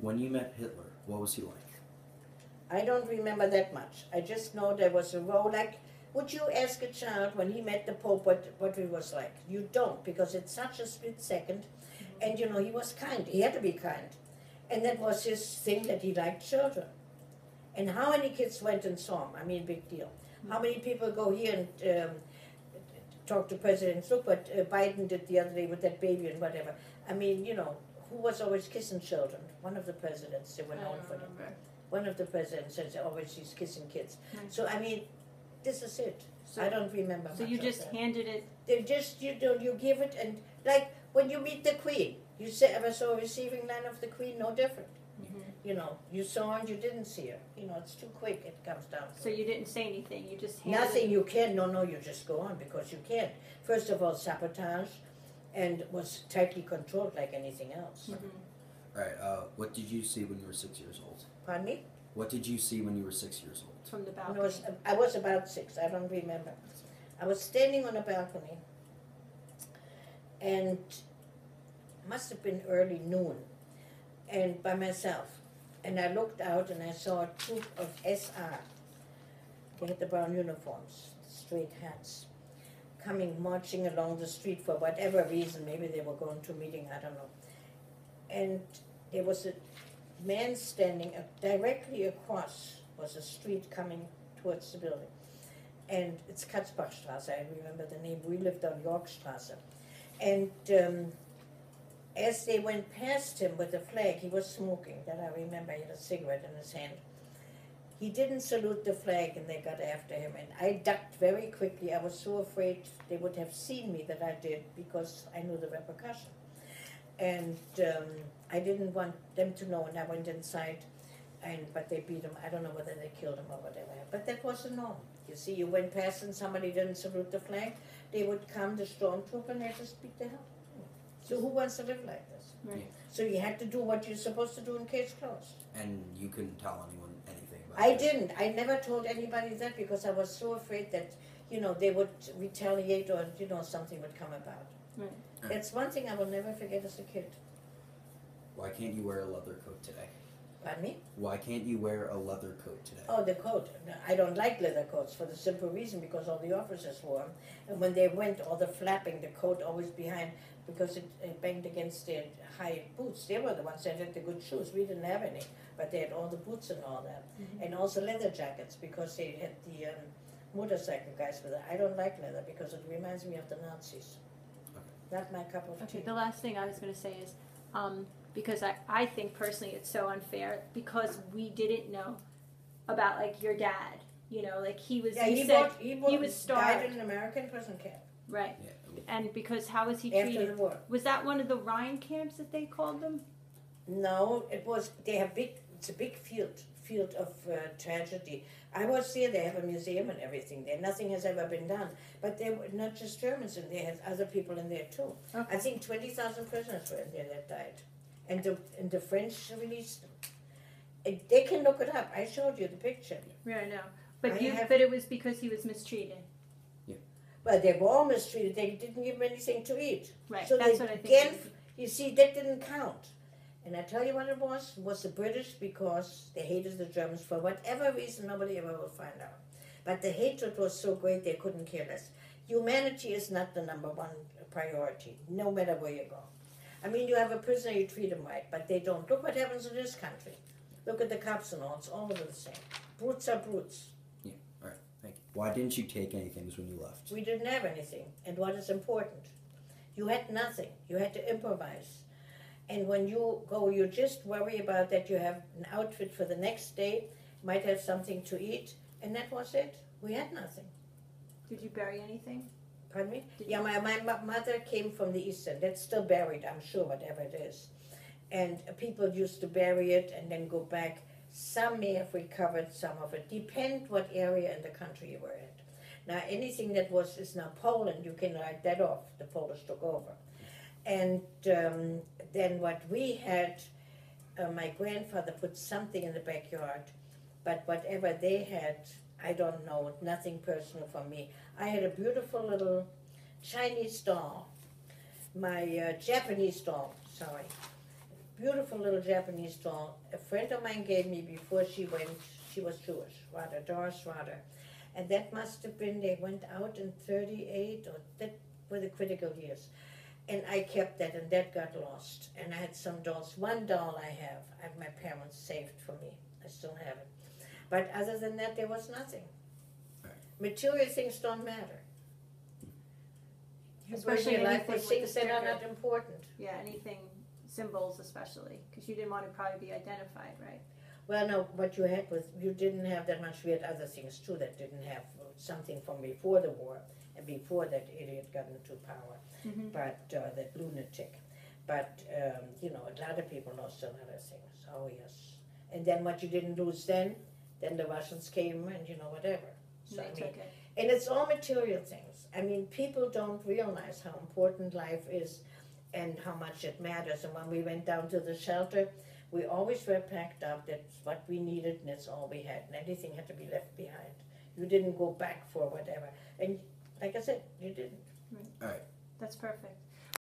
When you met Hitler, what was he like? I don't remember that much. I just know there was a row like. Would you ask a child when he met the Pope what he was like? You don't, because it's such a split second. And you know, he was kind. He had to be kind. And that was his thing, that he liked children. And how many kids went and saw him? I mean, big deal. How many people go here and talk to presidents? Look what Biden did the other day with that baby and whatever. I mean, you know, who was always kissing children? One of the presidents, they were known for them. One of the presidents says always he's kissing kids. Right. So, I mean, this is it. So, I don't remember so much you of just that. handed it. They just, you know, you give it, and like when you meet the Queen, you say, ever saw a receiving line of the Queen? No different. You know, you saw her and you didn't see her. You know, it's too quick, it comes down to So it. you didn't say anything. You just handed Nothing it. you can, no, you just go on because you can't. First of all, sabotage, and was tightly controlled like anything else. Mhm. All right. What did you see when you were 6 years old? Pardon me? What did you see when you were 6 years old? From the When balcony. I was about 6, I don't remember. I was standing on a balcony, and must have been early noon, and by myself. And I looked out and I saw a troop of SR. They had the brown uniforms, straight hats, coming marching along the street for whatever reason. Maybe they were going to a meeting, I don't know. And there was a man standing directly across was a street coming towards the building. And it's Katzbachstraße, I remember the name. We lived on Yorkstraße. And as they went past him with the flag, he was smoking, that I remember. He had a cigarette in his hand. He didn't salute the flag, and they got after him. And I ducked very quickly. I was so afraid they would have seen me that I did, because I knew the repercussion. And I didn't want them to know, and I went inside. But they beat him. I don't know whether they killed him or whatever. But that was the norm. You see, you went past and somebody didn't salute the flag, they would come, the stormtrooper, and they just beat the hell. So who wants to live like this? Right. So you had to do what you're supposed to do in case closed. And you couldn't tell anyone anything about I this? didn't. I never told anybody that because I was so afraid that, you know, they would retaliate or, you know, something would come about. Right. That's one thing I will never forget as a kid. Why can't you wear a leather coat today? Pardon me? Why can't you wear a leather coat today? Oh, the coat. No, I don't like leather coats for the simple reason because all the officers wore them. And when they went, all the flapping, the coat always behind, because it banged against their high boots. They were the ones that had the good shoes. We didn't have any, but they had all the boots and all that. And also leather jackets because they had the motorcycle guys with it. I don't like leather because it reminds me of the Nazis. Not my cup of tea. Okay, the last thing I was going to say is, because I think personally it's so unfair because we didn't know about like your dad. You know, like he was. Yeah, you he said was starved. died in an American prison camp Right. Yeah. And because how was he after treated? the war. Was that one of the Rhine camps that they called them? No, it was. They have big. It's a big field of tragedy. I was there. They have a museum and everything there. Nothing has ever been done. But they were not just Germans in there. Had other people in there too. Okay. I think 20,000 prisoners were in there that died, and the French released them. They can look it up. I showed you the picture. Yeah, I know. But I have- but it was because he was mistreated. Well, they were all mistreated. They didn't give them anything to eat. Right. So That's they what I think. again, you see, that didn't count. And I tell you what it was the British, because they hated the Germans for whatever reason, nobody ever will find out. But the hatred was so great they couldn't care less. Humanity is not the number one priority, no matter where you go. I mean, you have a prisoner, you treat him right, but they don't. Look what happens in this country. Look at the cops and all, it's all over the same. Brutes are brutes. Yeah. All right. Thank you. Why didn't you take anything when you left? We didn't have anything. And what is important? You had nothing. You had to improvise. And when you go, you just worry about that you have an outfit for the next day, might have something to eat, and that was it. We had nothing. Did you bury anything? Pardon me? Did Yeah, my mother came from the East End. That's still buried, I'm sure, whatever it is. And people used to bury it and then go back. Some may have recovered some of it. Depend what area in the country you were in. Now, anything that is now Poland, you can write that off. The Polish took over. And then what we had, my grandfather put something in the backyard, but whatever they had, I don't know, nothing personal for me. I had a beautiful little Chinese doll, my Japanese doll, sorry. beautiful little Japanese doll. A friend of mine gave me before she went. She was Jewish, Radha, Doris Radha. And that must have been, they went out in 38, or that were the critical years. And I kept that, and that got lost. And I had some dolls. One doll I have my parents saved for me. I still have it. But other than that, there was nothing. Right. Material things don't matter. Especially Your life anything with with things the that are sticker. not important. Yeah, anything, symbols especially, because you didn't want to probably be identified, right? Well, no, what you had was, you didn't have that much. We had other things too that didn't have something from before the war and before that idiot got into power, Mm-hmm. but that lunatic. But, you know, a lot of people lost a lot of things. Oh, yes. And then what you didn't lose then the Russians came and, you know, whatever. So, They took it. and it's all material things. I mean, people don't realize how important life is and how much it matters. And when we went down to the shelter, we always were packed up. That's what we needed, and that's all we had. And anything had to be left behind. You didn't go back for whatever. And like I said, you didn't. That's perfect.